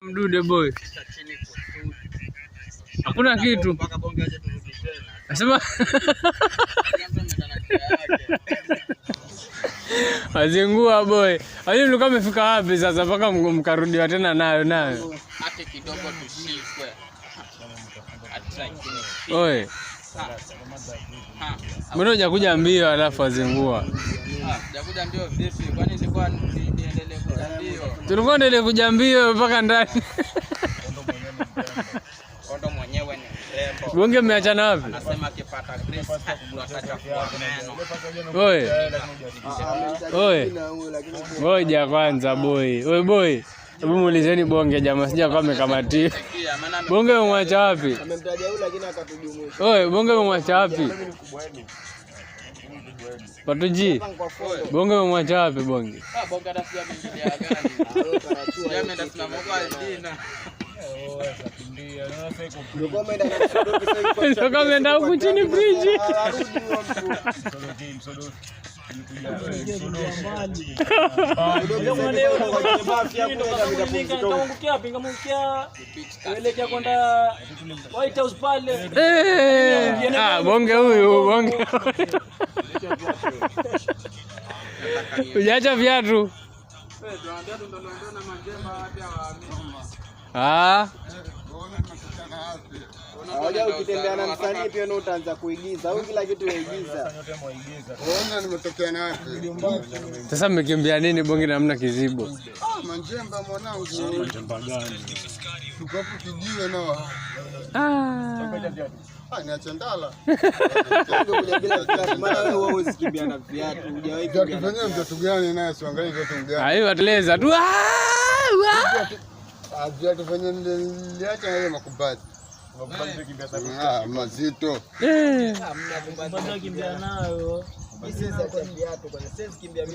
Mdude boy. Hakuna kitu. Nasema azingua boy. Hayo mlikuwa mmefika wapi sasa mpaka mkarudia tena nayo? Hata kidogo tushikwe. Oi. Mbona hujakuja mbio alafu azingua? Hujakuja mbio vipi? Kwani nilikuwa niendelee kuja mbio? Tulikuwa endelee kuja mbio mpaka ndani. Kondo mwenyewe ni mrembo. Bonge mmeachana wapi? Anasema akipata Grace atacha kwa meno. Oi. Oi. Ngoja kwanza boy. Oi boy. Hebu muulizeni Bonge jamaa sija kwa amekamatia. Bonge umemwacha wapi? Amemtaja yule lakini akatujumuisha. Oi, Bonge umemwacha wapi? Patuji. Bonge umemwacha wapi Bonge? Bonge atafuta mwingine gani? Jamaa ndasimama kwa Aldina. Ndio kameenda huku chini bridge. Bonge huyu Bonge. Hujaacha viatu. Unajua ukitembea na msanii pia ndio utaanza kuigiza au kila kitu waigiza. Unaona nimetokea na wapi? Sasa mmekimbia nini Bonge na hamna kizibo? Manjemba mwanangu. Manjemba gani? Tuko hapo kijiwe nao. Niache ndala. Ndio kuja bila viatu. Maana wewe usikimbia na viatu. Hujawahi kimbia. Tufanyie mtoto gani naye siangalie viatu gani. Hayo ateleza tu. Viatu fanyie niliacha yeye makubati. Mazito. Hamna kumbati kimbia nayo. Hizi za viatu kwa sasa kimbia